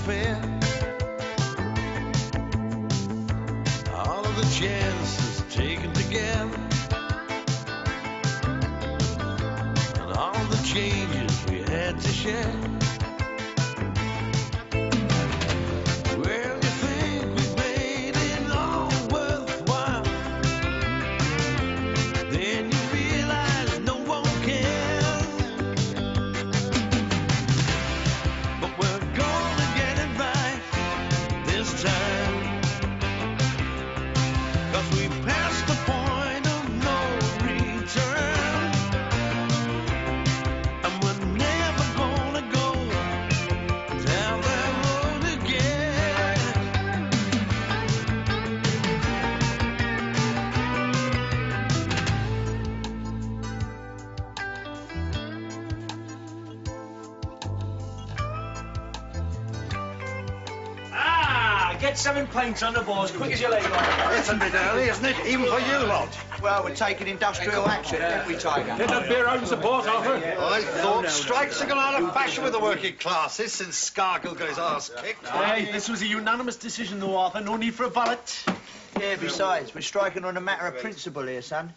fair. All of the chances taken together, and all the changes we had to share. Well, you think we've made it all worthwhile, then you realize no one cares. But we're gonna get it right this time, 'cause we passed the point of no return, and we're never gonna go down that road again. Get 7 pints on the balls, quick as you like. It's a bit early, isn't it? Even for you lot. Well, we're taking industrial action, aren't we, Tiger? Get that beer out and support, Arthur. I thought strikes had gone out of fashion with the working classes since Scargill got his arse kicked. Hey, this was a unanimous decision, though, Arthur. No need for a ballot. Yeah, besides, we're striking on a matter of principle here, son.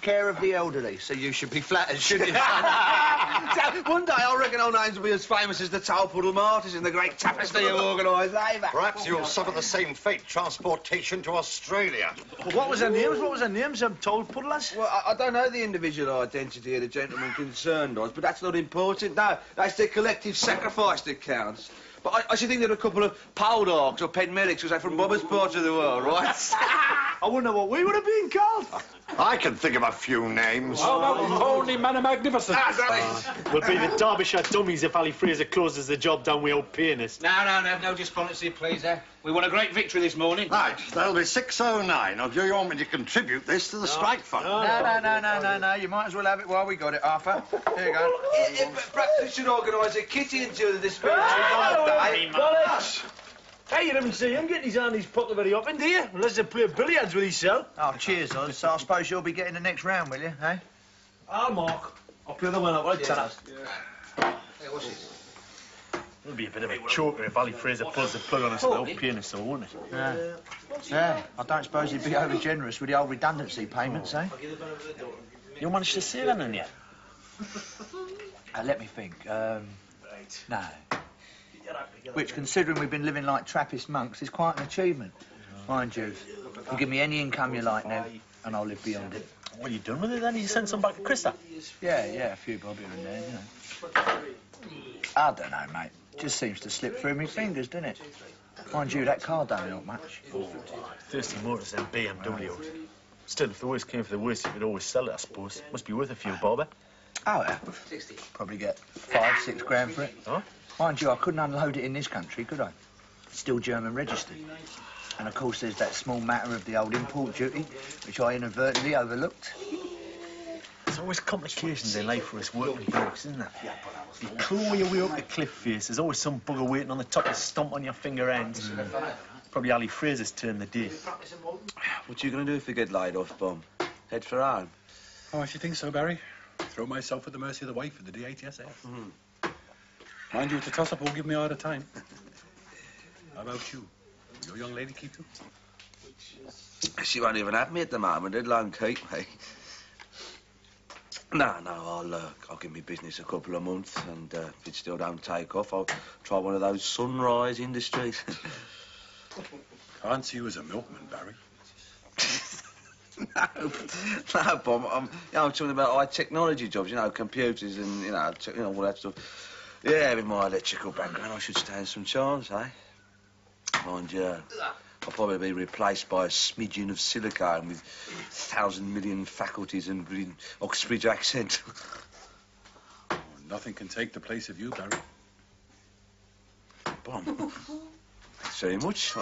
Care of the elderly, so you should be flattered, shouldn't you, son? One day I reckon our names will be as famous as the Towpuddle Martyrs in the great tapestry you organised, eh? Perhaps you'll suffer the same fate, transportation to Australia. What was their names? What was their names? Told puddlers? Well, I don't know the individual identity of the gentleman concerned, Oz, but that's not important. No, that's the collective sacrifice that counts. But I should think there are a couple of pole dogs or pen medics or say from Bobber's part of the world, right? I wonder what we would have been called. I can think of a few names. How about Pony Man of Magnificent? We'll be the Derbyshire dummies if Ali Fraser closes the job down with old pianist. No despondency, please, We won a great victory this morning. Right, there'll be 609. Now, do you want me to contribute this to the strike fund? No. You might as well have it while we got it, Arthur. Here you go. Perhaps we should organise a kitty until the dispensary. Hey, you haven't seen him getting his handies pocket very often, do you? Unless they play billiards with himself. Oh, cheers, Oz. So I suppose you'll be getting the next round, will you, eh? I'll mark. I'll play the one up, right, Tanner? Hey, what's this? It'll be a bit of a choker if Ali Fraser pulls the plug on us old pianist, though, won't it? Yeah, I don't suppose he'd be over generous with the old redundancy payments, eh? You managed to save anything yet? Let me think. No. Which, considering we've been living like Trappist monks, is quite an achievement. Mind you, you give me any income you like now, and I'll live beyond it. What are you done with it then? You sent some back to Krista? Yeah, a few bob here and there, you know. I don't know, mate. Just seems to slip through my fingers, doesn't it? Mind you, that car don't help much. Thirsty Motors and BMW. Still, if the worst came for the worst, you could always sell it, I suppose. Must be worth a few bob, eh? Oh, yeah. Probably get 5, 6 grand for it. Huh? Mind you, I couldn't unload it in this country, could I? Still German registered. And, of course, there's that small matter of the old import duty, which I inadvertently overlooked. There's always complications in life for us working blokes, isn't there? You claw your way up the cliff face, there's always some bugger waiting on the top to stomp on your finger ends. Probably Ali Fraser's turn the day. What you going to do if you get laid off, Bum? Head for home? Oh, if you think so, Barry. Throw myself at the mercy of the wife of the DHSF. Mind you, it's a toss-up won't give me all the time. How about you? Your young lady keep you? She won't even have me at the moment. They'd long keep me. No, I'll give me business a couple of months, and if it still don't take off, I'll try one of those sunrise industries. Can't see you as a milkman, Barry. No, Bob. I'm talking about high technology jobs, you know, computers and, all that stuff. Yeah, with my electrical background, I should stand some chance, eh? Mind you, I'll probably be replaced by a smidgen of silicone with 1,000 million faculties and with Oxbridge accent. Oh, nothing can take the place of you, Barry. Bob, thanks very much.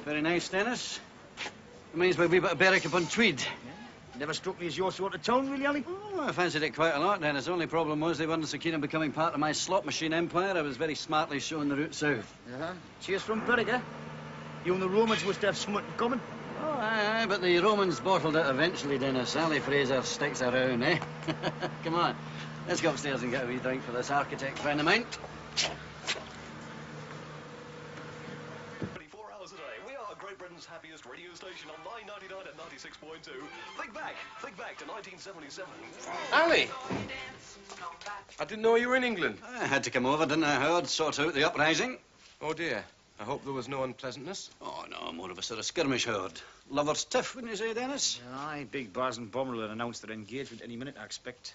Very nice, Dennis. It means we'll be a barrack upon Tweed. Never struck me as your sort of tone, really, Ali? Oh, I fancied it quite a lot, Dennis. The only problem was they weren't so keen on becoming part of my slot machine empire. I was very smartly showing the route south. Uh-huh. Cheers from Berwick, eh? You and the Romans must have something in common. Oh, aye, but the Romans bottled it eventually, Dennis. Ali Fraser sticks around, eh? Come on. Let's go upstairs and get a wee drink for this architect friend of mine. 24 hours a day. We are Great Britain's happiest radio station on 999 and 96.2. Think back to 1977. Ali! I didn't know you were in England. I had to come over, didn't I, Howard? Sort out the uprising. Oh, dear. I hope there was no unpleasantness. Oh, no, more of a sort of skirmish, Howard. Lovers tiff, wouldn't you say, Dennis? Aye, Big Baz and Bomber will announce their engagement any minute, I expect.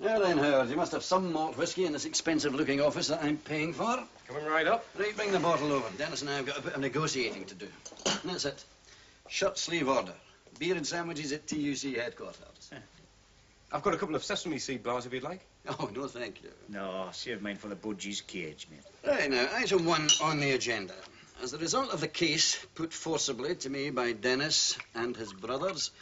Well then, Howard, you must have some malt whiskey in this expensive-looking office that I'm paying for. Coming right up. Right, bring the bottle over. Dennis and I have got a bit of negotiating to do. And that's it. Shirt sleeve order. Beer and sandwiches at TUC headquarters. I've got a couple of sesame seed bars if you'd like. Oh, no, thank you. No, save mine for the Budgie's cage, mate. Right, now, item 1 on the agenda. As the result of the case put forcibly to me by Dennis and his brothers,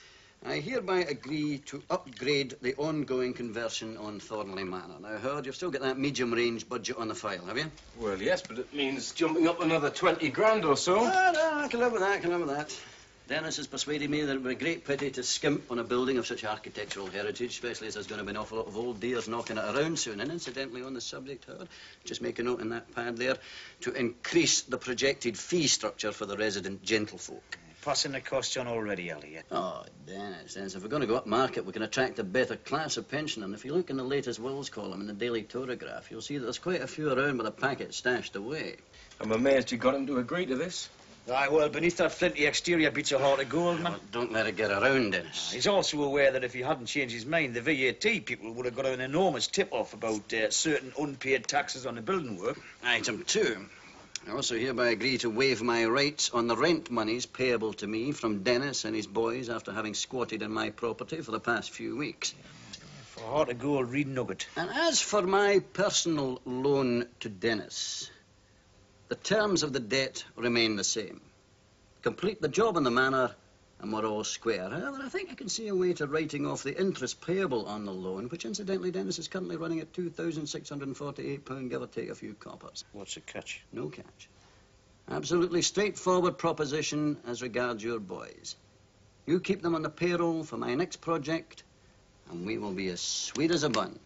I hereby agree to upgrade the ongoing conversion on Thornley Manor. Now, Howard, you've still got that medium-range budget on the file, have you? Well, yes, but it means jumping up another 20 grand or so. No, I can live with that, Dennis has persuaded me that it would be a great pity to skimp on a building of such architectural heritage, especially as there's going to be an awful lot of old dears knocking it around soon. And incidentally, on the subject, Howard, just make a note in that pad there, to increase the projected fee structure for the resident gentlefolk. Passing the cost on already, Ali, yeah? Oh, Dennis, if we're going to go up market, we can attract a better class of pensioner. And if you look in the latest wills column in the Daily Telegraph, you'll see that there's quite a few around with a packet stashed away. I'm amazed you got him to agree to this. Aye, well, beneath that flinty exterior beats a heart of gold, man. Oh, don't let it get around, Dennis. He's also aware that if he hadn't changed his mind, the VAT people would have got an enormous tip-off about certain unpaid taxes on the building work. Item 2. I also hereby agree to waive my rights on the rent monies payable to me from Dennis and his boys after having squatted in my property for the past few weeks. For a heart of gold, read nugget. And as for my personal loan to Dennis, the terms of the debt remain the same. Complete the job in the manor, and we're all square. However, I think I can see a way to writing off the interest payable on the loan, which, incidentally, Dennis, is currently running at £2,648, give or take a few coppers. What's the catch? No catch. Absolutely straightforward proposition as regards your boys. You keep them on the payroll for my next project, and we will be as sweet as a bun.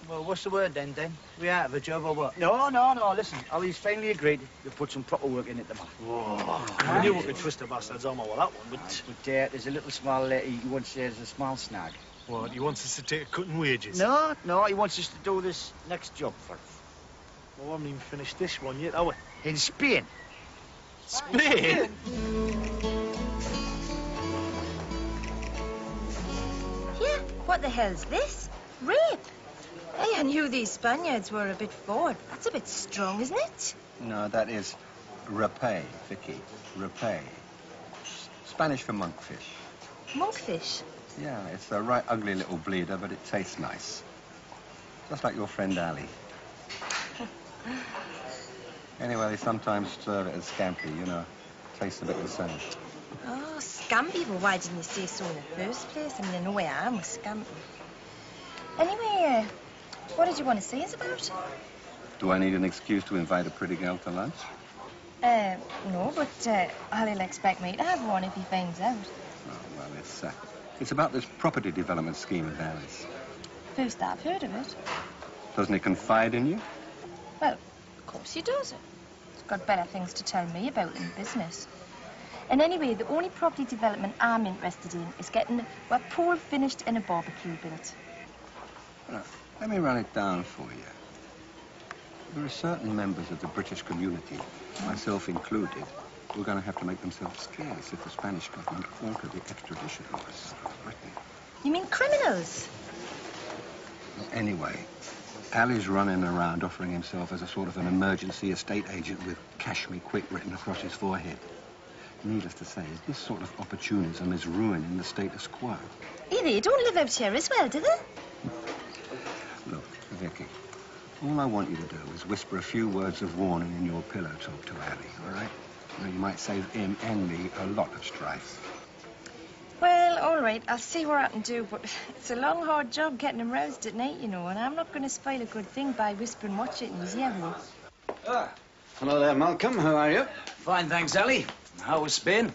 Well, what's the word then? We out of a job or what? No, listen. Ollie's finally agreed to put some proper work in it tomorrow. Whoa. I knew we could twist the bastard's arm over that one, but... But there's a little small, he wants there's a small snag. What, he wants us to take a cut in wages? No, he wants us to do this next job for him. Well, we haven't even finished this one yet, have we? In Spain. Spain? Yeah, what the hell's this? Rape? Hey, I knew these Spaniards were a bit forward. That's a bit strong, isn't it? No, that is rapé, Vicky. Rapé. Spanish for monkfish. Monkfish? Yeah, it's a right ugly little bleeder, but it tastes nice. Just like your friend Ali. Anyway, they sometimes serve it as scampi, you know. Tastes a bit the same. Oh, scampi? Well, why didn't you say so in the first place? I mean, I know where I am with scampi. Anyway, what did you want to see us about? Do I need an excuse to invite a pretty girl to lunch? No, but Ali'll expect me to have one if he finds out. Oh, well, it's about this property development scheme of Ali's. First I've heard of it. Doesn't he confide in you? Well, of course he does. He's got better things to tell me about than business. And anyway, the only property development I'm interested in is getting a pool finished and a barbecue built. Well, let me run it down for you. There are certain members of the British community, myself included, who are going to have to make themselves scarce if the Spanish government alter the extradition laws of Britain. You mean criminals? Well, anyway, Ali's running around offering himself as a sort of an emergency estate agent with "Cash me quick" written across his forehead. Needless to say, this sort of opportunism is ruining the status quo. They don't live out here as well, do they? Look, Vicky, all I want you to do is whisper a few words of warning in your pillow talk to Ali, all right? You know, you might save him and me a lot of strife. Well, all right, I'll see what I can do, but it's a long, hard job getting him roused at night, you know, and I'm not going to spoil a good thing by whispering watch it in his ear. Hello there, Malcolm. How are you? Fine, thanks, Ali. How was Spain?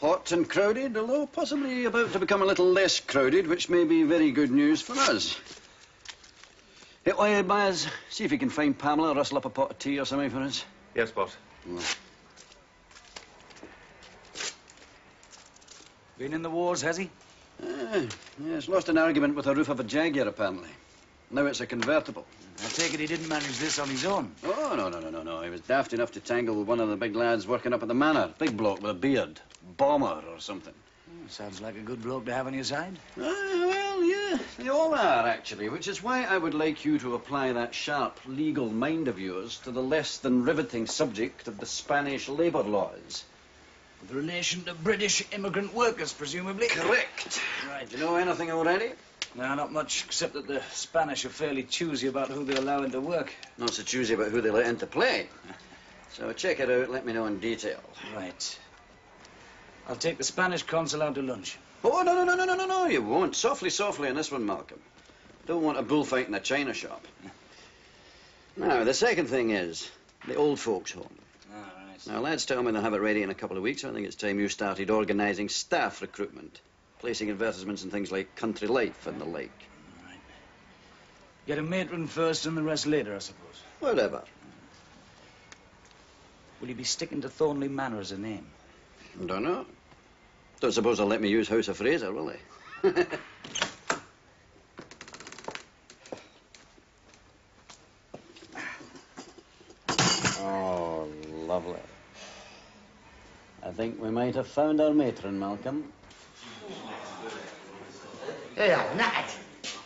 Hot and crowded, although possibly about to become a little less crowded, which may be very good news for us. Hey, why, Baz, see if you can find Pamela, rustle up a pot of tea or something for us. Yes, boss. Been in the wars, has he? Yes, lost an argument with the roof of a Jaguar, apparently. Now it's a convertible. I take it he didn't manage this on his own. Oh, no. He was daft enough to tangle with one of the big lads working up at the manor. Big bloke with a beard. Bomber or something. Sounds like a good bloke to have on your side. Well, yeah, they all are, actually, which is why I would like you to apply that sharp legal mind of yours to the less than riveting subject of the Spanish labour laws. With relation to British immigrant workers, presumably? Correct. Right. Do you know anything already? No, not much, except that the Spanish are fairly choosy about who they allow into work. Not so choosy about who they let into play. So check it out, let me know in detail. Right. I'll take the Spanish consul out to lunch. Oh, no, you won't. Softly on this one, Malcolm. Don't want a bullfight in a china shop. Now, the second thing is the old folks' home. All right. Now, lads tell me they'll have it ready in a couple of weeks. I think it's time you started organising staff recruitment, placing advertisements in things like Country Life and the like. All right. Get a matron first and the rest later, I suppose. Whatever. Will you be sticking to Thornley Manor as a name? Don't know. Don't suppose they'll let me use House of Fraser, will they? Oh, lovely. I think we might have found our matron, Malcolm. Hey, I'm not.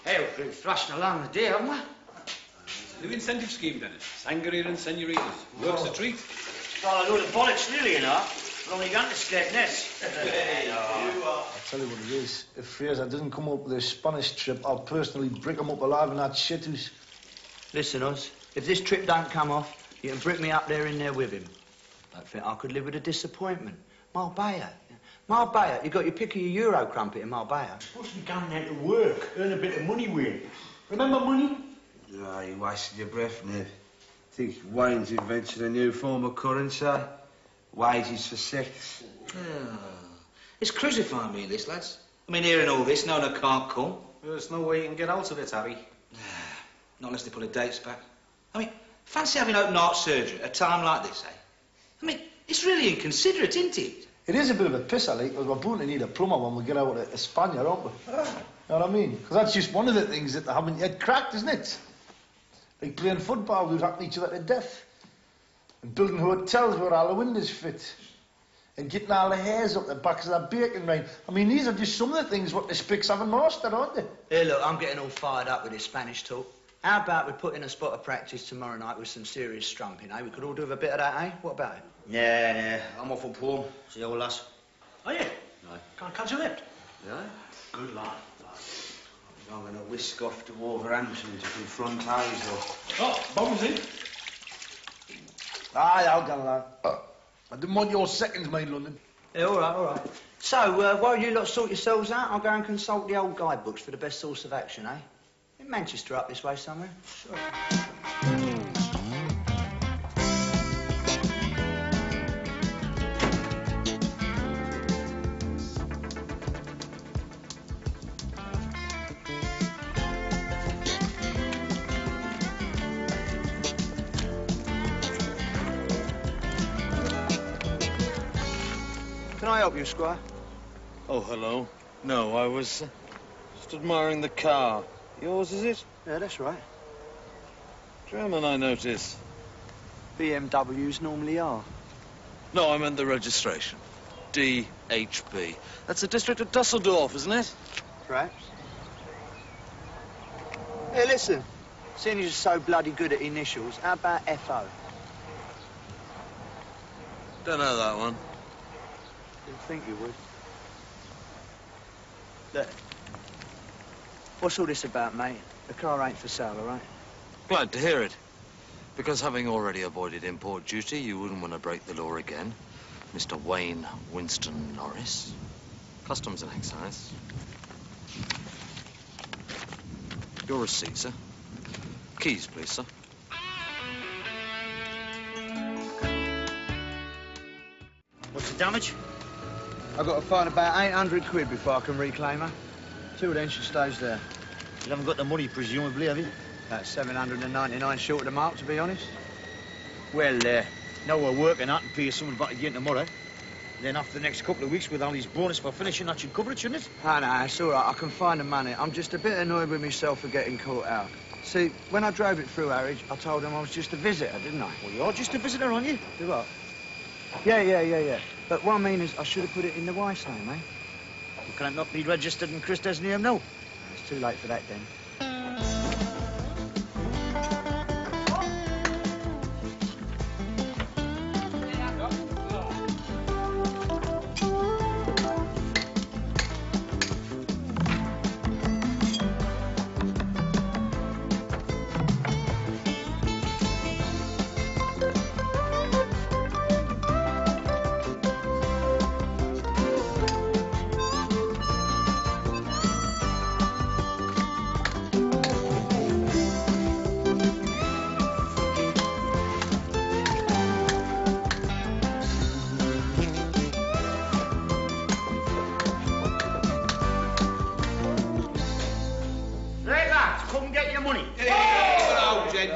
Hey, we've been thrashing along the day, haven't we? New incentive scheme, Dennis. Sangria and senoritas. Works a treat. It's all a load of bollocks, really, you know. We're only going to Skegness. I'll tell you what it is. If Fraser doesn't come up with a Spanish trip, I'll personally brick him up alive in that shithouse. Listen, Oz, if this trip don't come off, you can brick me up there in there with him. I don't think I could live with a disappointment. Marbella. Marbella, you got your pick of your Euro crumpet in Marbella. Supposed to be going there to work, earn a bit of money with it. Remember money? Oh, you wasted your breath, Niv. Think Wayne's invented a new form of currency? Wages for sex. Oh. It's crucifying me, this, lads. I mean, hearing all this, knowing I can't come. There's no way you can get out of it, Harry. Not unless they pull the dates back. I mean, fancy having open heart surgery at a time like this, eh? I mean, it's really inconsiderate, isn't it? It is a bit of a piss, Ali, because we're bound to need a plumber when we get out of España, aren't we? You know what I mean? Because that's just one of the things that they haven't yet cracked, isn't it? Like playing football, we've hacked each other to death. And building hotels where all the windows fit. And getting all the hairs up the backs of that bacon rain. I mean, these are just some of the things what the Spicks haven't mastered, aren't they? Hey, look, I'm getting all fired up with this Spanish talk. How about we put in a spot of practice tomorrow night with some serious strumping, eh? We could all do with a bit of that, eh? What about it? Yeah, I'm off up home. See you all, lads. Are you? No. Can't catch a lift? Yeah? Good lad. I'm going to whisk off to Wolverhampton to confront Hazel. Oh, Bob's in. Aye, I'll go, lad. I didn't want your seconds made, London. Yeah, all right. So, while you lot sort yourselves out, I'll go and consult the old guidebooks for the best course of action, eh? In Manchester up this way somewhere. Sure. Can I help you, Squire? Oh, hello. No, I was just admiring the car. Yours, is it? Yeah, that's right. German, I notice. BMWs normally are. No, I meant the registration. DHB. That's the district of Dusseldorf, isn't it? Perhaps. Hey, listen. Seeing as you're so bloody good at initials, how about F.O.? Don't know that one. Didn't think you would. Look, what's all this about, mate? The car ain't for sale, all right? Glad to hear it. Because having already avoided import duty, you wouldn't want to break the law again. Mr. Wayne Winston Norris. Customs and Excise. Your receipt, sir. Keys, please, sir. What's the damage? I've got to find about 800 quid before I can reclaim her. Till then, she stays there. You haven't got the money, presumably, have you? About 799 short of the mark, to be honest. Well, now we're working out and pay you something back again tomorrow. Then after the next couple of weeks with Ali's bonus for finishing, that should cover it, shouldn't it? Ah, no, it's all right. I can find the money. I'm just a bit annoyed with myself for getting caught out. See, when I drove it through Harwich, I told them I was just a visitor, didn't I? Well, you're just a visitor, aren't you? Do what? Yeah. But what I mean is, I should have put it in the wife's name, eh? You can't not be registered in Christa's name now. It's too late for that, then.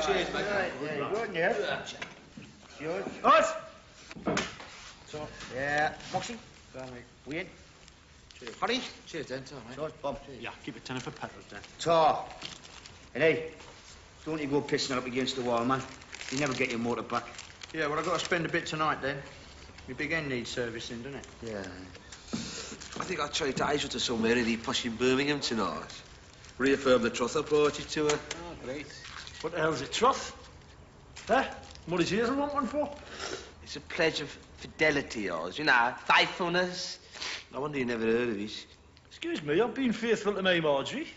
Cheers, mate. Good, yeah. Yours? So, yeah. Moxie? We in? Cheers. Hurry? Cheers, Dan. Tom, mate. Cheers, Bob. Yeah, keep it 10 for petrol, then. Tar. And hey, don't you go pissing up against the wall, man. You never get your motor back. Yeah, well, I've got to spend a bit tonight, then. My big end needs servicing, doesn't it? Yeah. I think I'll try to Aisha to somewhere really posh in Birmingham tonight. Reaffirm the trust I brought you to her. Oh, great. What the hell's a troth? Eh? What does Hazel want one for? It's a pledge of fidelity, yours. You know, faithfulness. No wonder you never heard of it. Excuse me, I've been faithful to me, Marjorie.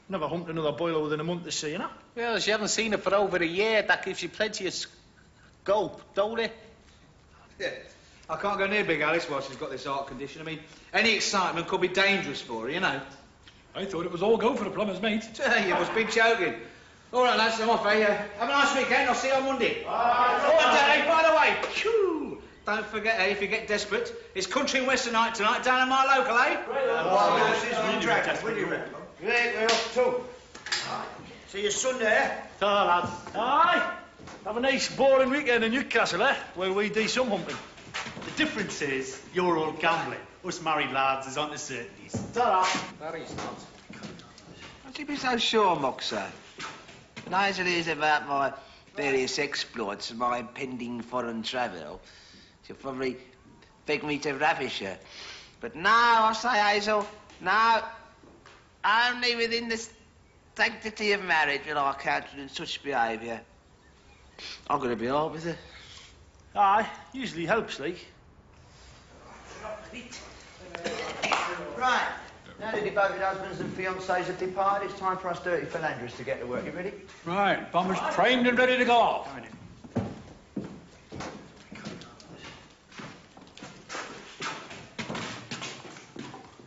Never humped another boiler within a month of seeing her. Well, she hasn't seen her for over a year. That gives you plenty of scope, don't it? Yeah. I can't go near Big Alice while she's got this heart condition. I mean, any excitement could be dangerous for her, you know. I thought it was all go for the plumber's mate. You must be joking. All right, lads, I'm off, eh? Have a nice weekend. I'll see you on Monday. Oh, Daddy, by the way, phew, don't forget, if you get desperate, it's country and western night tonight down in my local, eh? Great, we're off too. See you Sunday, eh? Ta, lads. Aye. Have a nice, boring weekend in Newcastle, eh? Where we do some humping. The difference is, you're all gambling. Us married lads is on the certainties. Ta-ra. That is not. Don't you be so sure, Moxer? Nigel hears about my various exploits and my impending foreign travel. She'll probably beg me to ravish her. But now, I say, Hazel, now, only within the sanctity of marriage will I countenance such behaviour. I'm going to be hard with her. Aye, usually helps, like. Right. Now the devoted husbands and fiancés have departed, it's time for us dirty philanderers to get to work. You ready? Right, bombers primed and ready to go off.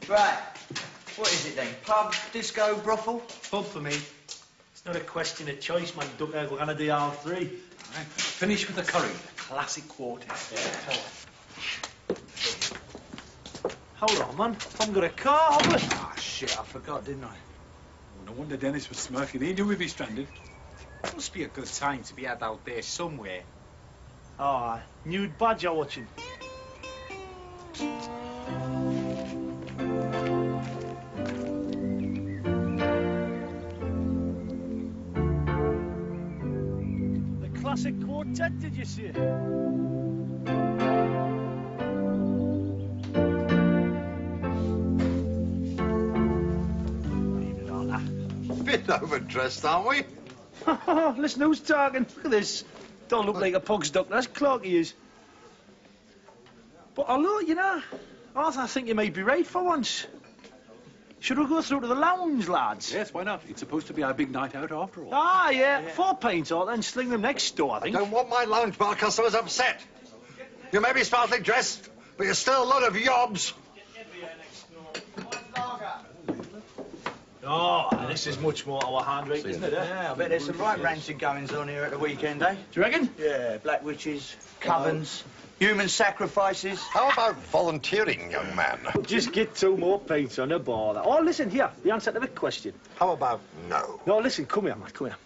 Right. What is it then? Pub, disco, brothel? Pub for me. It's not a question of choice, man. Duck Egg, we're gonna do all three. Right, finish with the curry, the classic quartet. Yeah. Hold on, man. I've got a car, have we? Ah, shit, I forgot, didn't I? Oh, no wonder Dennis was smirking. He knew we'd be stranded. Must be a good time to be had out there somewhere. Aye. Nude badger watching. The classic quartet, did you see? Bit overdressed, aren't we? Listen, who's talking? Look at this. Don't look like a pug's duck. That's Clarky is. But although, you know, Arthur, I think you may be right for once. Should we go through to the lounge, lads? Yes, why not? It's supposed to be our big night out after all. Ah, yeah. 4 pints or then sling them next door, I think. Don't want my lounge bar customers upset. You may be smartly dressed, but you're still a lot of yobs. Oh, this is much more our handwriting, isn't it? Yeah, I bet there's some right rancid goings on here at the weekend, eh? Do you reckon? Yeah, black witches, covens, human sacrifices. How about volunteering, young man? Just get 2 more pints on the bar. Oh, listen, here, the answer to the question. How about no? No, listen, come here, Matt, come here.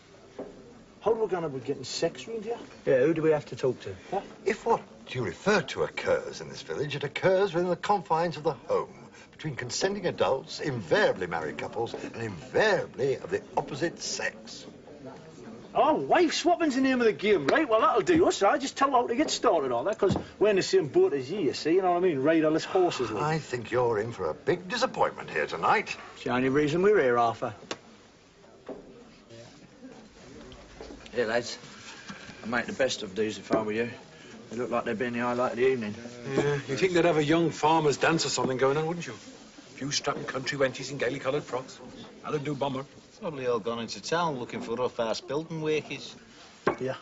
How are we going to be getting sex round here? Yeah, who do we have to talk to? What? If what you refer to occurs in this village, it occurs within the confines of the home, between consenting adults, invariably married couples, and invariably of the opposite sex. Oh, wife swapping's the name of the game, right? Well, that'll do us. I just tell her how to get started on that, because we're in the same boat as you see, you know what I mean? Riderless horses. Like. I think you're in for a big disappointment here tonight. It's the only reason we're here, Arthur. Here, lads. I'd make the best of these if I were you. They look like they've been the highlight of the evening. Yeah, you'd think they'd have a young farmer's dance or something going on, wouldn't you? A few strapping country wenches in gaily-coloured frocks. That'd do bomber. Probably all gone into town looking for rough-ass building workers. Yeah.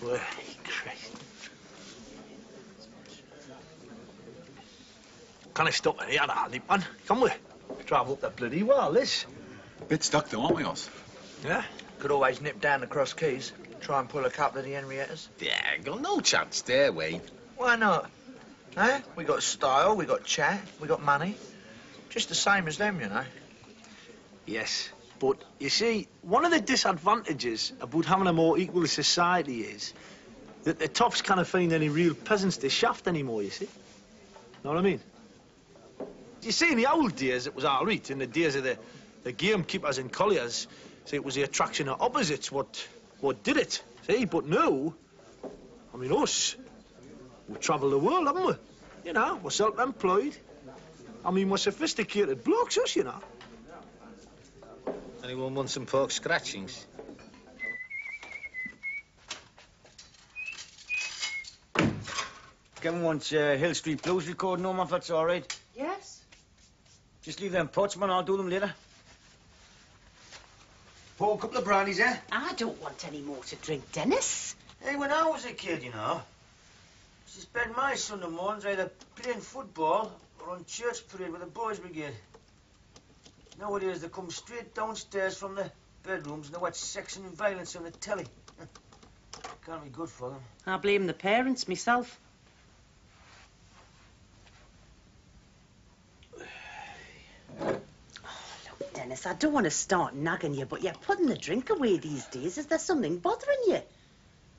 Well, Christ. Can I stop in here, Andy, man? Can we? Drive up that bloody wall, this. Bit stuck though, aren't we, Oz? Yeah? Could always nip down the Cross Keys, try and pull a couple of the Henriettas. Yeah, got no chance there, Wayne. Why not? Eh? We got style, we got chat, we got money. Just the same as them, you know. Yes, but you see, one of the disadvantages about having a more equal society is that the tops can't find any real peasants to shaft anymore, you see. Know what I mean? You see, in the old days, it was all right. In the days of the gamekeepers and colliers, see, it was the attraction of opposites what did it, see? But now, I mean, us, we travel the world, haven't we? You know, we're self-employed. I mean, we're sophisticated blokes, us, you know. Anyone want some pork scratchings? Kevin wants Hill Street Blues recording home, if that's all right. Yes? Just leave them pots, man. I'll do them later. Pour a couple of brandies, eh? I don't want any more to drink, Dennis. Hey, when I was a kid, you know, I used to spend my Sunday mornings either playing football or on church parade with the boys' brigade. Nowadays, they come straight downstairs from the bedrooms and they watch sex and violence on the telly. Can't be good for them. I blame the parents myself. Look, Dennis, I don't want to start nagging you, but you're putting the drink away these days. Is there something bothering you?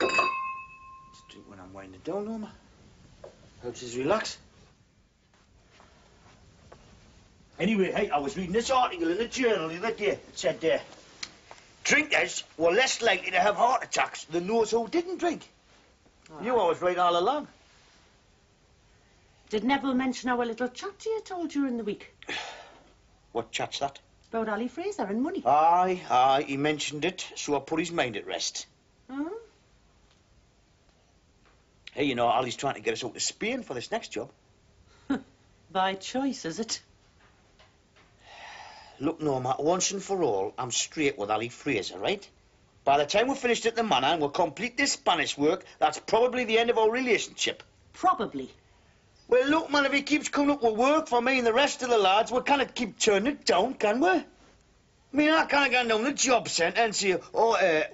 Just drink when I'm winding down, Norma. Helps us relax. Anyway, hey, I was reading this article in the journal the other day. It said, drinkers were less likely to have heart attacks than those who didn't drink. Oh. You always right all along. Did Neville mention our little chat you told during the week? What chat's that? About Ali Fraser and money. Aye, he mentioned it, so I put his mind at rest. Hmm? Hey, you know, Ali's trying to get us out to Spain for this next job. By choice, is it? Look, Norma, once and for all, I'm straight with Ali Fraser, right? By the time we're finished at the manor and we'll complete this Spanish work, that's probably the end of our relationship. Probably. Well, look, man, if he keeps coming up with work for me and the rest of the lads, we can't keep turning it down, can we? I mean, I can't go down the job centre and say,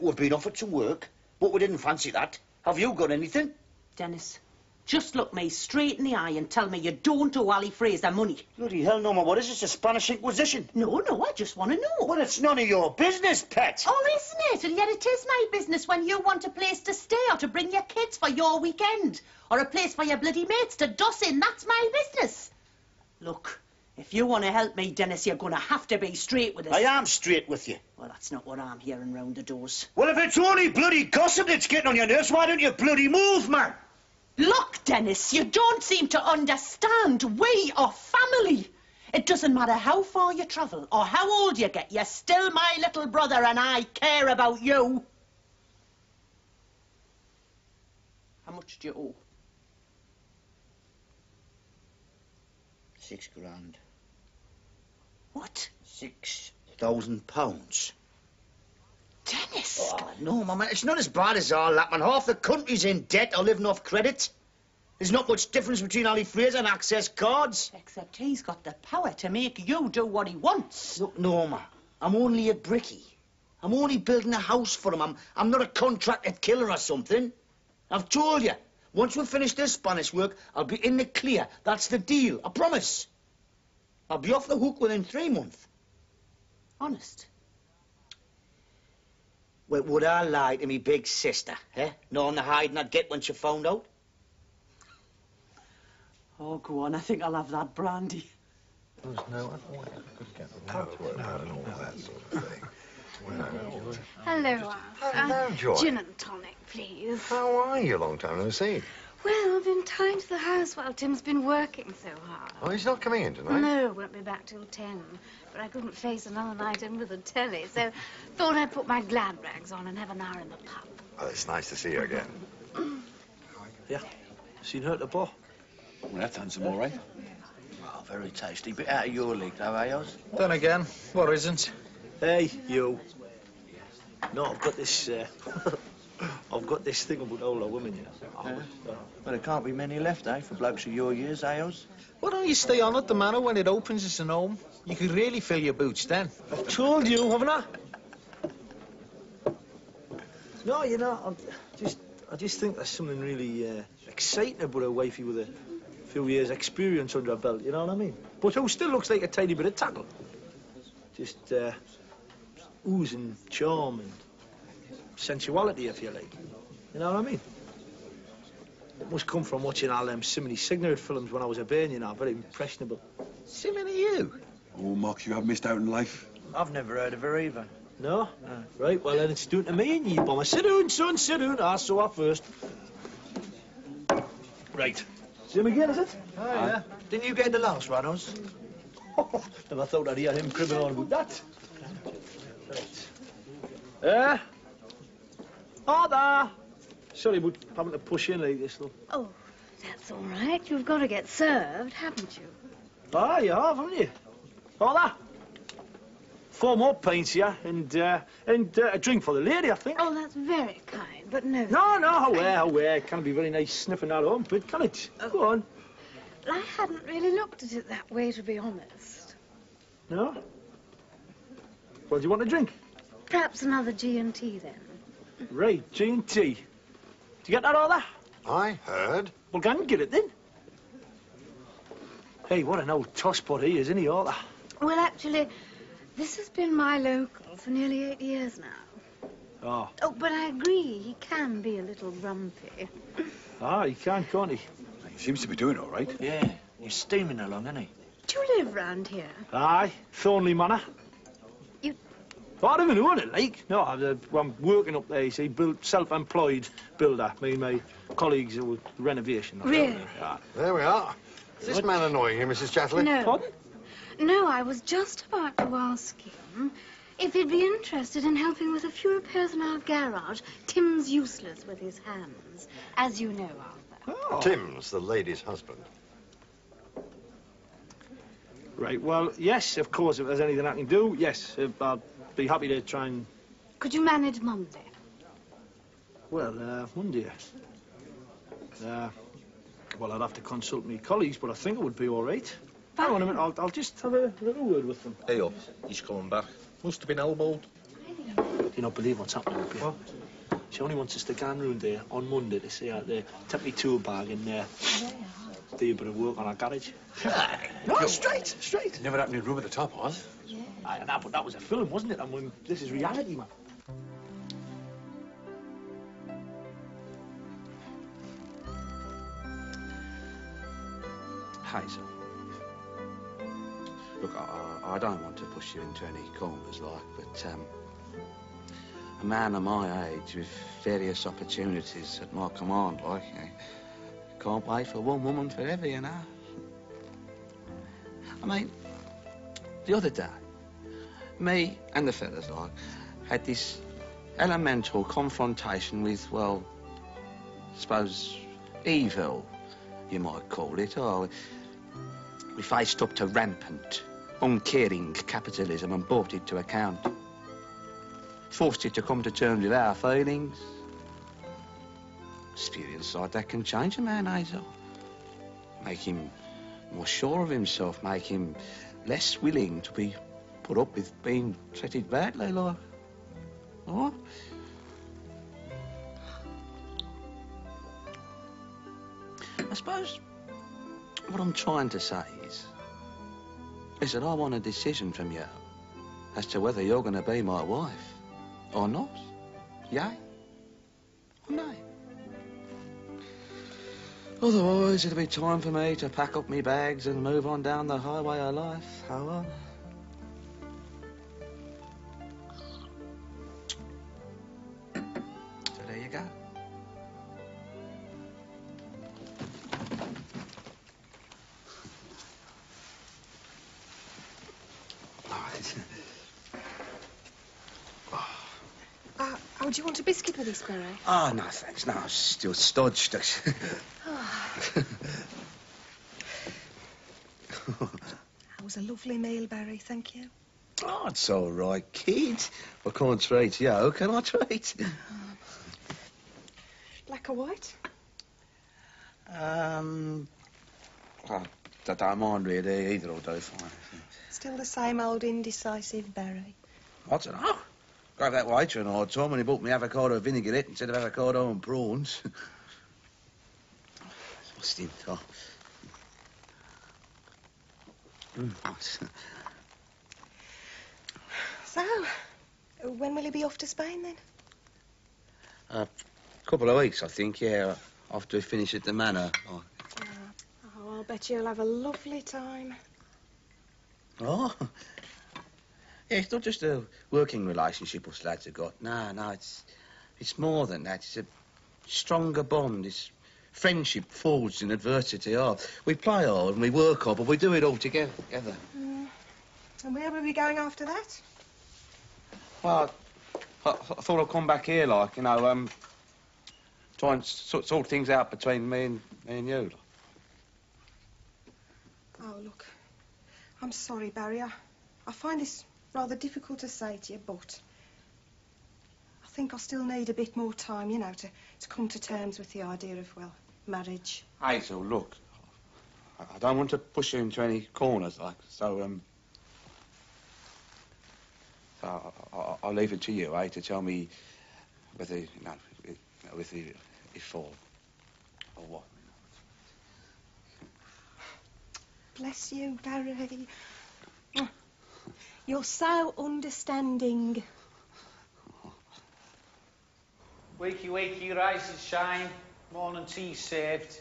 we've been offered some work, but we didn't fancy that. Have you got anything? Dennis, just look me straight in the eye and tell me you don't owe Ali Fraser money. Bloody hell, Norma, what is this, a Spanish Inquisition? No, I just want to know. Well, it's none of your business, pet. Oh, isn't it? And yet it is my business when you want a place to stay or to bring your kids for your weekend. Or a place for your bloody mates to doss in. That's my business. Look, if you want to help me, Dennis, you're going to have to be straight with us. I am straight with you. Well, that's not what I'm hearing round the doors. Well, if it's only bloody gossip that's getting on your nerves, why don't you bloody move, man? Look, Dennis, you don't seem to understand. We are family. It doesn't matter how far you travel or how old you get, you're still my little brother and I care about you. How much do you owe? £6,000. What? £6,000. Dennis! Oh, no, my man, it's not as bad as all that, man. Half the country's in debt or living off credit. There's not much difference between Ali Fraser and access cards. Except he's got the power to make you do what he wants. Look, Norma, I'm only a brickie. I'm only building a house for him. I'm not a contracted killer or something. I've told you, once we finish this Spanish work, I'll be in the clear. That's the deal, I promise. I'll be off the hook within 3 months. Honest? Well, would I lie to me big sister, eh? Knowing the hiding I'd get when she found out? Oh, go on, I think I'll have that brandy. There's no other way I could get them out and all that sort of thing. Hello, Al. Hello, Joy. Gin and tonic, please. How are you? Long time no see. Well, I've been tied to the house while Tim's been working so hard. Oh, he's not coming in tonight? No, won't be back till 10. But I couldn't face another night in with the telly, so thought I'd put my glad rags on and have an hour in the pub. Oh, it's nice to see you again. Yeah, seen her at the bar. Well, that's handsome, all right. Oh, very tasty. Bit out of your league, though, eh, Oz? Then again, what isn't? Hey, you. No, I've got this, I've got this thing about older women, you know. Well, there can't be many left, eh, for blokes of your years, eh, Oz? Why don't you stay on at the manor when it opens as an home? You could really fill your boots then. I've told you, haven't I? No, you know, I just think there's something really exciting about a wifey with a few years' experience under her belt, you know what I mean? But who still looks like a tiny bit of tackle. Just oozing charm and sensuality, if you like. You know what I mean? It must come from watching all them Simony Signature films when I was a bairn, you know, very impressionable. Simony you? Oh, Mox, you have missed out in life. I've never heard of her either. No? Right, well then it's due to me and you, bomber. Sit down, son, sit down. I saw her first. Right. See him again, is it? Oh, yeah. Didn't you get the last one, Oz? Never thought I'd hear him cribbing on about that. Right. Oh, there. Sorry about having to push in like this, though. Oh, that's all right. You've got to get served, haven't you? Ah, you have, haven't you? Oh, there. 4 more pints here, and a drink for the lady, I think. Oh, that's very kind, but no. No, aware. Can't be very nice sniffing that on, but can it? Go on. I hadn't really looked at it that way, to be honest. No? Well, do you want a drink? Perhaps another G&T, then. Right, G&T. Did you get that order? I heard. Well, go and get it, then. Hey, what an old tosspot he is, isn't he, Arthur? Well, actually, this has been my local for nearly 8 years now. Oh. Oh, but I agree, he can be a little grumpy. Ah, he can't he? He seems to be doing all right. Yeah, he's steaming along, isn't he? Do you live round here? Aye, Thornley Manor. You... Oh, I don't even own it, like. No, I'm working up there, you see, self-employed builder. Me and my colleagues with renovation. Really? Yeah. There we are. Is this man annoying you, Mrs. Chatterley? No. Pardon? No, I was just about to ask him if he'd be interested in helping with a few repairs in our garage. Tim's useless with his hands, as you know, Arthur. Oh. Tim's the lady's husband. Right, well, yes, of course, if there's anything I can do, yes, I'll be happy to try and... Could you manage Monday? Well, Monday. Well, I'd have to consult my colleagues, but I think it would be all right. Hang on a minute, I'll just have a little word with them. Hey, up. He's coming back. Must have been elbowed. Do you not believe what's happening up here? What? She only wants us to go round there on Monday to see out there. Take me tool bag and do a bit of work on our garage. No, straight. Never happened in room at the top, was? Yeah. Aye, but that was a film, wasn't it? I mean, this is reality, man. Hazel. Look, I don't want to push you into any corners, like, but a man of my age with various opportunities at my command, like, can't wait for one woman forever, you know. I mean, The other day, me and the fellas, like, had this elemental confrontation with, well, I suppose, evil, you might call it. Or we faced up to rampant, uncaring capitalism and brought it to account. Forced it to come to terms with our feelings. Experience like that can change a man, Hazel. Make him more sure of himself, make him less willing to be put up with being treated badly, like. What? I suppose what I'm trying to say is that I want a decision from you as to whether you're going to be my wife or not. Yay or nay? Otherwise, it'll be time for me to pack up my bags and move on down the highway of life. How So there you go. Oh, do you want a biscuit with this, Barry? Oh, no, thanks. No, I'm still stodged. That was a lovely meal, Barry, thank you. Oh, it's all right, kid. I can't treat you, can I treat? Black or white? I don't mind really, either will do fine. Still the same old indecisive Barry. I don't know. Grab that waiter an odd time when he bought me avocado vinaigrette instead of avocado and prawns. Lost him, oh. So, when will he be off to Spain, then? A couple of weeks, I think, yeah, after we finish at the manor. Oh, I'll bet you'll have a lovely time. Oh? Yeah, it's not just a working relationship us lads have got. No, it's more than that. It's a stronger bond. It's friendship forged in adversity. Oh, we play hard and we work hard, but we do it all together. And where will we be going after that? Well, I thought I'd come back here, like, you know, try and sort things out between me and you. Oh, look, I'm sorry, Barry. I find this rather difficult to say to you, but I think I still need a bit more time, you know, to come to terms with the idea of, well, marriage. Hazel, look, I don't want to push you into any corners, like, so, I'll leave it to you, to tell me whether, you know, if or what. Bless you, Barry. You're so understanding. Wakey, wakey, rise and shine. Morning tea served.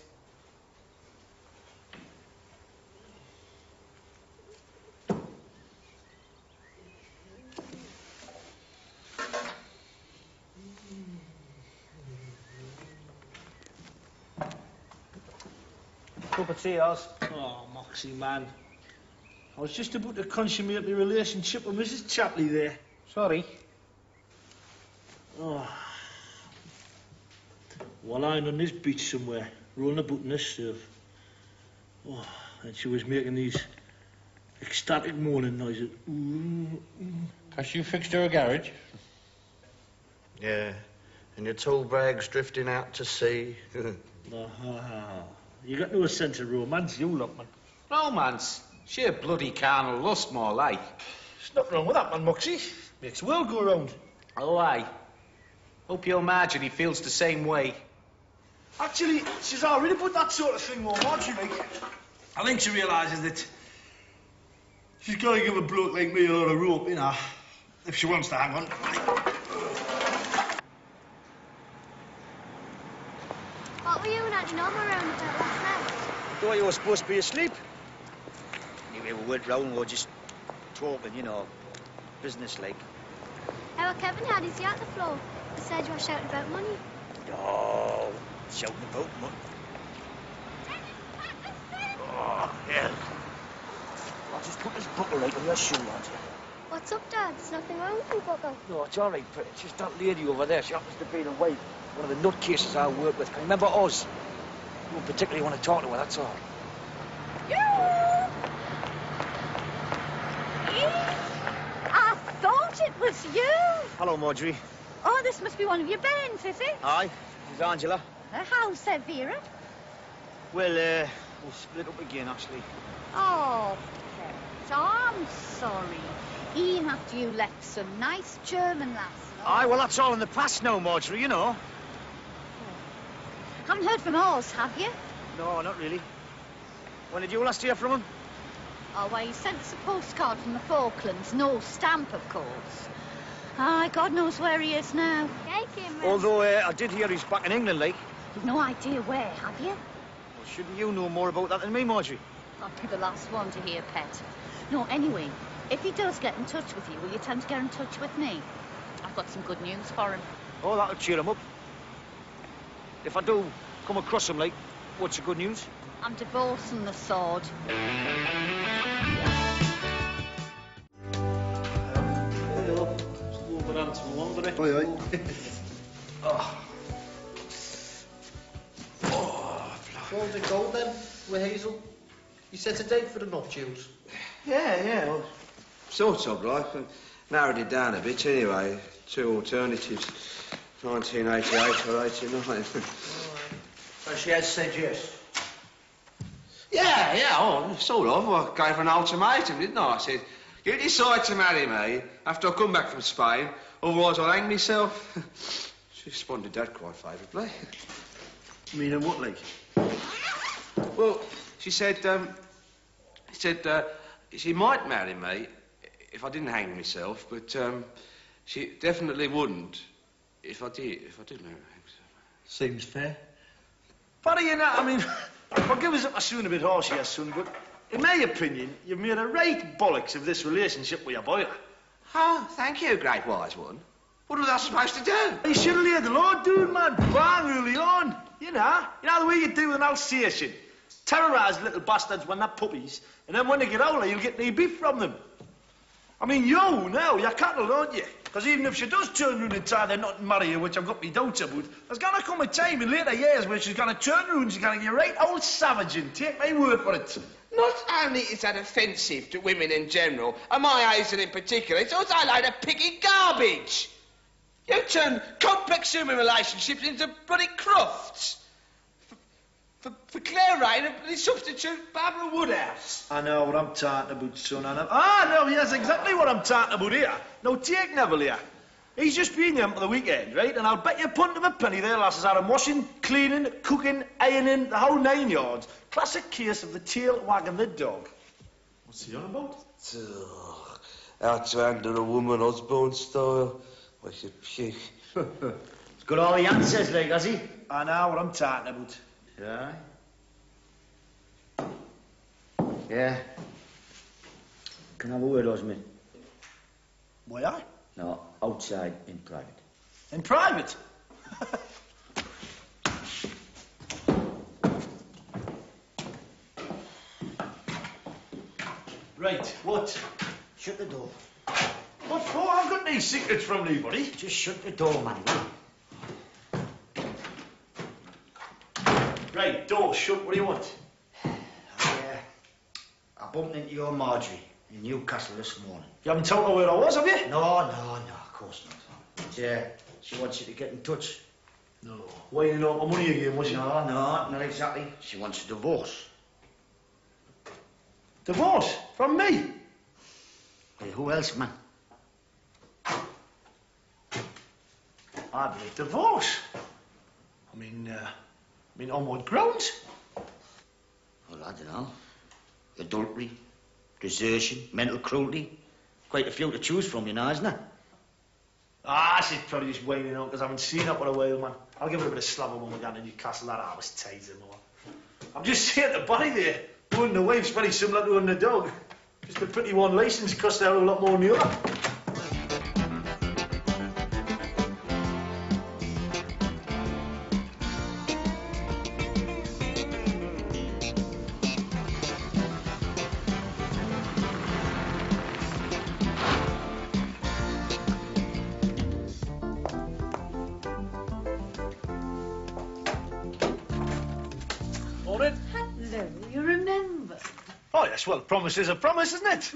Cup of tea, Oz. Oh, Moxie, man. I was just about to consummate my relationship with Mrs. Chapley there. Sorry. Oh. Well, lying on this beach somewhere, rolling about in this surf. Oh, and she was making these ecstatic moaning noises. Has you fixed her a garage? Yeah, and your tall brag's drifting out to sea. You got no sense of romance, you lot, man. Romance? Sheer bloody carnal lust, more like. There's nothing wrong with that, man, Moxie. Makes the world go round. Oh, aye. Hope your Marjorie feels the same way. Actually, she's already put that sort of thing on Marjorie, like. I think she realises that she's got to give a bloke like me a rope, you know, if she wants to hang on. What were you and Auntie Norma around about last night? Thought you were supposed to be asleep. Anyway, we went round, we were just talking, you know, business-like. How Kevin, how did he out the floor? He said you were shouting about money. Oh, shouting about money. Oh, hell. I'll just put this buckle right on your shoe, won't you? What's up, Dad? There's nothing wrong with the buckle. No, it's all right, but it's just that lady over there. She happens to be the wife, one of the nutcases I work with. Can you remember us? You don't particularly want to talk to her, that's all. I thought it was you. Hello, Marjorie. Oh, this must be one of your bairns, is it? Aye, this is Angela. How's Vera? Well, we'll split up again, actually. Oh, Pet, I'm sorry. Ian, after you left some nice German last night. Aye, well, that's all in the past now, Marjorie, you know. Haven't heard from Oz, have you? No, not really. When did you last hear from him? Oh, well, he sent us a postcard from the Falklands. No stamp, of course. Aye, God knows where he is now. Although I did hear he's back in England, like. You've no idea where, have you? Well, shouldn't you know more about that than me, Marjorie? I'll be the last one to hear, Pet. No, anyway, if he does get in touch with you, will you tell him to get in touch with me? I've got some good news for him. Oh, that'll cheer him up. If I do come across him, like, what's the good news? I'm divorcing the sword. Oi, oi. So how's it go then, with Hazel? You set a date for the nuptials? Yeah, well, sort of, like. Narrowed it down a bit anyway. Two alternatives. 1988 or 89. So she has said yes? Yeah, sort of. I gave her an ultimatum, didn't I? I said, you decide to marry me after I come back from Spain, otherwise I'll hang myself. She responded that quite favourably. Meaning what, like? Well, she said, she might marry me if I didn't hang myself, but she definitely wouldn't if I did marry myself. Seems fair. But you know, I mean, forgive us if I sound a bit harsh here, son, but in my opinion, you've made a right bollocks of this relationship with your boiler. Oh, thank you, great wise one. What was I supposed to do? You should have laid the law, dude, man. Bang early on. You know the way you do with an Alsatian. Terrorise little bastards when they're puppies, and then when they get older, you'll get no beef from them. I mean, you're cattle, aren't you? Because even if she does turn round and try they're not marry you, which I've got me doubts about, there's going to come a time in later years where she's going to turn round and she's going to get right old savage and take my word for it. Not only is that offensive to women in general, and my Hazel in particular, it's also a load of piggy garbage. You turn complex human relationships into bloody crufts. For Claire Rain, they substitute Barbara Woodhouse. I know what I'm talking about, son. No, yes, exactly what I'm talking about here. No, take Neville here. He's just been here for the weekend, right? And I'll bet you a punt of a penny there, lasses, had him washing, cleaning, cooking, ironing, the whole 9 yards. Classic case of the tail wagging the dog. What's he on about? How to handle a woman Osborne style. Like a pig. He's got all the answers, like, has he? I know what I'm talking about. Yeah. Yeah. Can I have a word, Osman? Why, I? No, outside, in private. In private? Right, what? Shut the door. What for? I've got no secrets from anybody. Just shut the door, man. Right, door shut. What do you want? I bumped into your Marjorie in Newcastle this morning. You haven't told her where I was, have you? No, of course not. Yeah, she wants you to get in touch. No. Waiting on my money again, was she? No, not exactly. She wants a divorce. Divorce? From me? Well, who else, man? I believe divorce. I mean, on what grounds? Well, I don't know. Adultery, desertion, mental cruelty. Quite a few to choose from, you know, isn't there? She's probably just waiting on because I haven't seen her for a while, man. I'll give her a bit of slabber when we get to Newcastle. That was tasing more. I'm just saying the body there. One the wife's very similar to one the dog. Just a pretty one license cost her a lot more than the other. Yes, well, a promise is a promise, isn't it?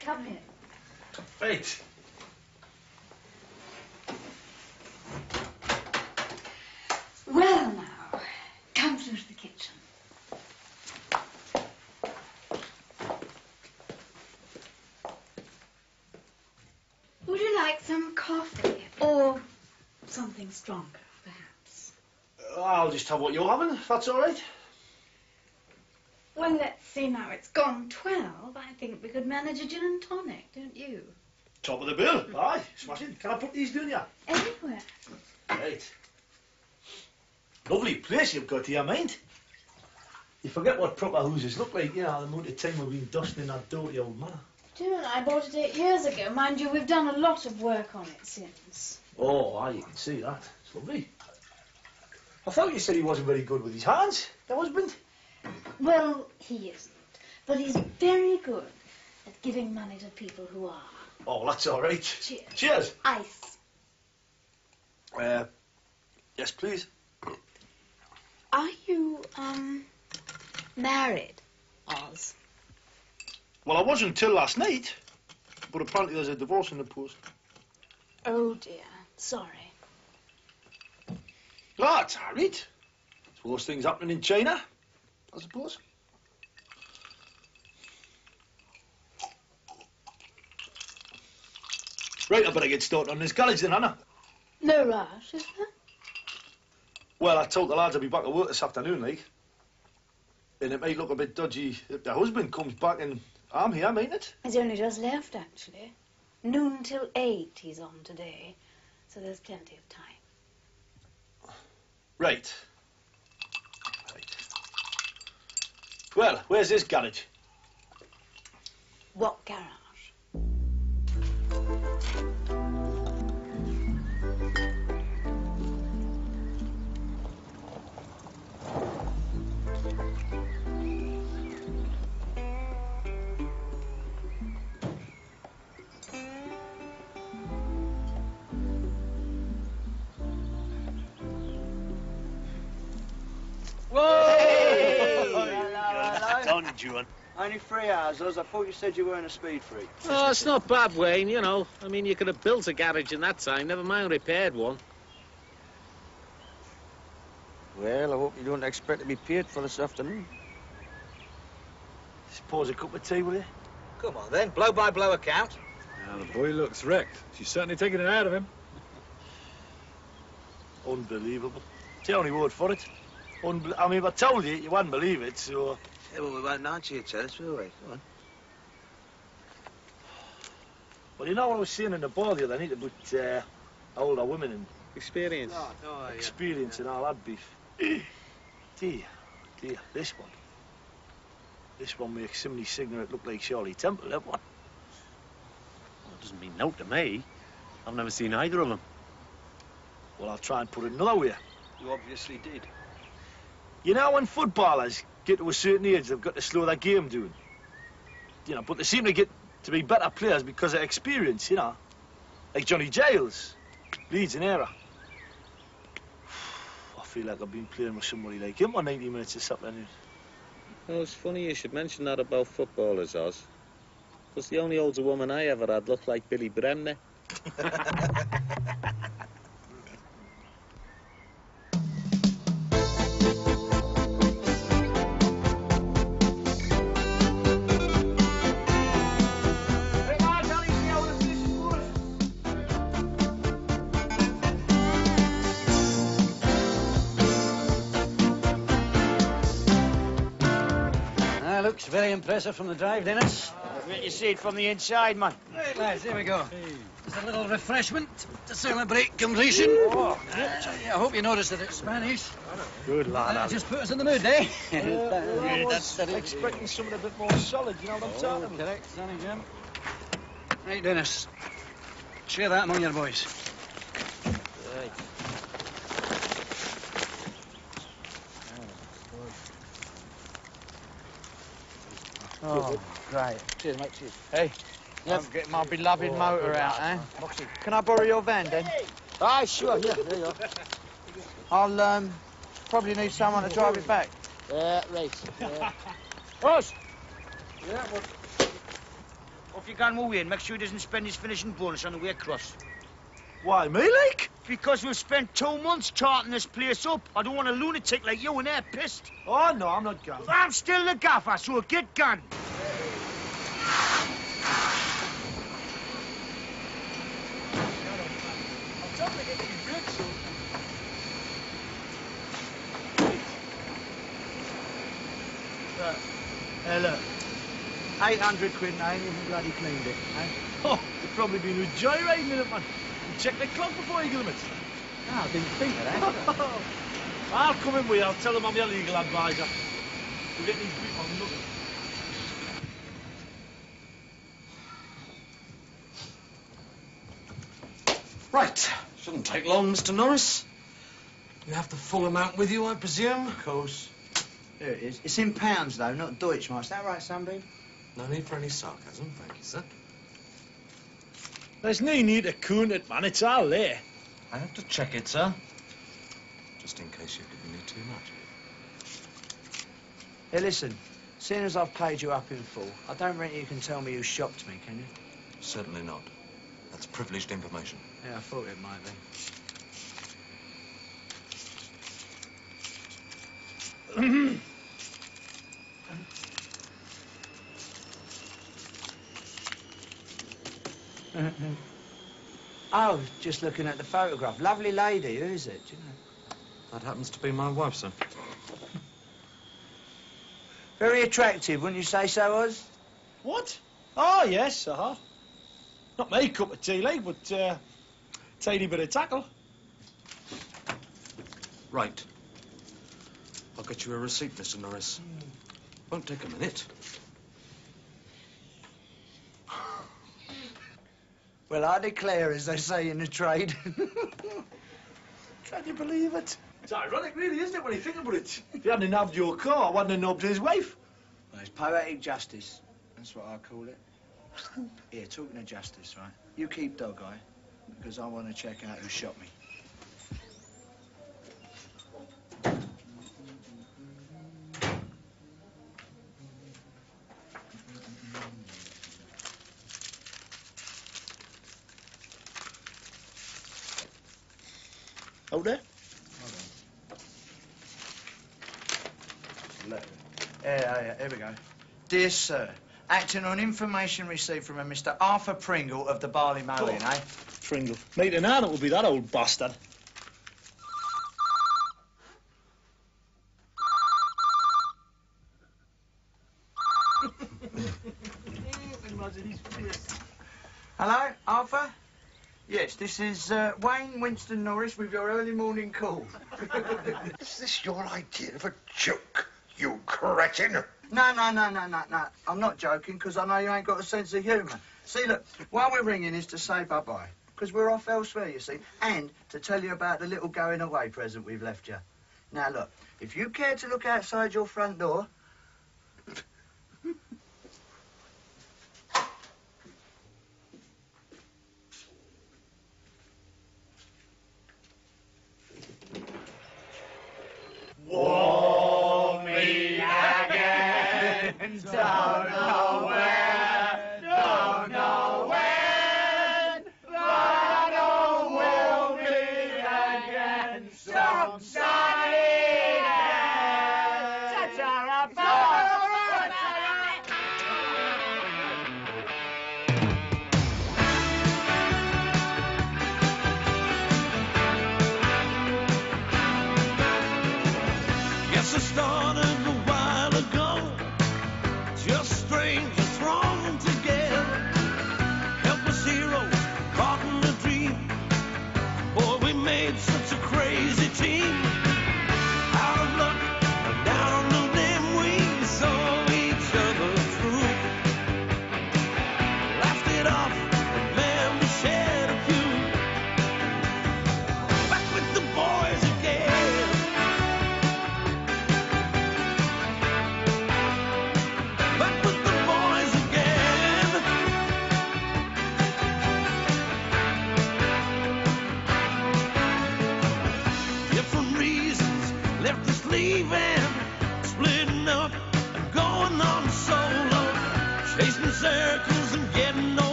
Come in. Right. Well, now, come through to the kitchen. Would you like some coffee or something stronger, perhaps? I'll just have what you're having, if that's all right. Well, let's see now. It's gone 12. I think we could manage a gin and tonic, don't you? Top of the bill. Aye, smashing. Can I put these down, yeah? Anywhere. Right. Lovely place you've got here, mind. You forget what proper houses look like, you know, the amount of time we've been dusting that dirty old manor. Jim and I bought it 8 years ago. Mind you, we've done a lot of work on it since. Oh, aye, you can see that. It's lovely. I thought you said he wasn't very good with his hands, your husband. Well, he isn't. But he's very good at giving money to people who are. Oh, that's all right. Cheers. Cheers. Ice. Yes, please. Are you, married, Oz? Well, I wasn't until last night, but apparently there's a divorce in the post. Oh, dear. Sorry. Ah, it's all right. It's worse things happening in China, I suppose. Right, I better get started on this college then, Anna. No rush, is there? Well, I told the lads I'll be back at work this afternoon, like. And it might look a bit dodgy if the husband comes back and I'm here, mightn't it? He's only just left, actually. Noon till 8 he's on today, so there's plenty of time. Right. Well, where's this garage? What garage? John. Only 3 hours, Oz. I thought you said you weren't a speed freak. Oh, it's not bad, Wayne, you know. I mean, you could have built a garage in that time, never mind repaired one. Well, I hope you don't expect to be paid for this afternoon. Just pause a cup of tea, will you? Come on, then. Blow-by-blow account. Now, the boy looks wrecked. She's certainly taking it out of him. Unbelievable. It's the only word for it. I mean, if I told you, you wouldn't believe it, so... Yeah, well, we won't know until you tell us, will we? Come on. Well, you know what I was saying in the bar the other night about older women and... Experience. Experience and all that beef. Dear, this one. This one makes Simney Signet look like Shirley Temple, that one. Well, it doesn't mean no to me. I've never seen either of them. Well, I'll try and put it another way. You obviously did. You know, when footballers get to a certain age, they've got to slow their game down. You know, but they seem to get to be better players because of experience, you know. Like Johnny Giles, Leeds and Era. I feel like I've been playing with somebody like him for 90 minutes this afternoon. Well, it's funny you should mention that about footballers, Oz. Because the only older woman I ever had looked like Billy Bremner. Looks very impressive from the drive, Dennis. You see it from the inside, man. Right, lads, here we go. Just a little refreshment to celebrate completion. Oh, I hope you noticed that it's Spanish. Good lad. Just put us in the mood, eh? I was expecting something a bit more solid, you know what I'm talking about? Correct, Sonny Jim. Right, Dennis. Share that among your boys. Right. Oh, great. Cheers, mate, cheers. Hey, I'm getting my beloved motor out, eh? Can I borrow your van, then? Aye, sure, yeah, there you are. I'll, probably need someone to drive it back. Right. Ross! Yeah, but if you can move in, make sure he doesn't spend his finishing bonus on the way across. Why, me, like? Because we've spent 2 months charting this place up. I don't want a lunatic like you in there pissed. Oh, no, I'm not going. I'm still the gaffer, so get gone. Hey, look. 800 quid and I ain't even bloody cleaned it, eh? Oh, you've probably been with joyriding in it, man. You check the clock before you give it. No, I didn't think of that. I'll come in with you. I'll tell them I'm your legal advisor. We're getting these people on nothing. Right. Shouldn't take long, Mr. Norris. You have the full amount with you, I presume? Of course. There it is. It's in pounds, though, not Deutschmark. Is that right, Sunbeam? No need for any sarcasm, thank you, sir. There's no need to coon it, man. It's all there. I have to check it, sir. Just in case you're giving me too much. Hey, listen. Seeing as I've paid you up in full, I don't reckon you can tell me who shopped me, can you? Certainly not. That's privileged information. Yeah, I thought it might be. Oh, just looking at the photograph. Lovely lady, who is it? Do you know? That happens to be my wife, sir. Very attractive, wouldn't you say so, Oz? What? Oh, yes, Not my cup of tea, like, but, tidy bit of tackle. Right. I'll get you a receipt, Mr. Norris. Won't take a minute. Well, I declare, as they say in the trade. Can you believe it? It's ironic, really, isn't it, when you think about it? If you hadn't nabbed your car, I wouldn't have nabbed his wife. Well, it's poetic justice. That's what I call it. Here, talking of justice, right? You keep dog eye, because I want to check out who shot me. Out there? Here we go. Dear Sir, acting on information received from a Mr. Arthur Pringle of the Barley Mowing, eh? Pringle. Mate, and Arnold will be that old bastard. Hello, Arthur? Yes, this is Wayne Winston Norris with your early morning call. Is this your idea of a joke, you cretin? No. I'm not joking, because I know you ain't got a sense of humour. See, look, why we're ringing is to say bye-bye, because we're off elsewhere, you see, and to tell you about the little going-away present we've left you. Now, look, if you care to look outside your front door... Want me again, don't know where, don't know when, but I know we'll meet again some sunny day. Guess I started a while ago, just strange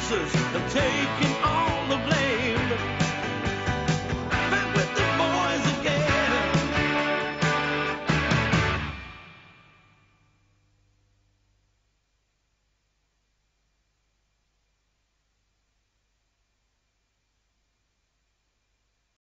horses and take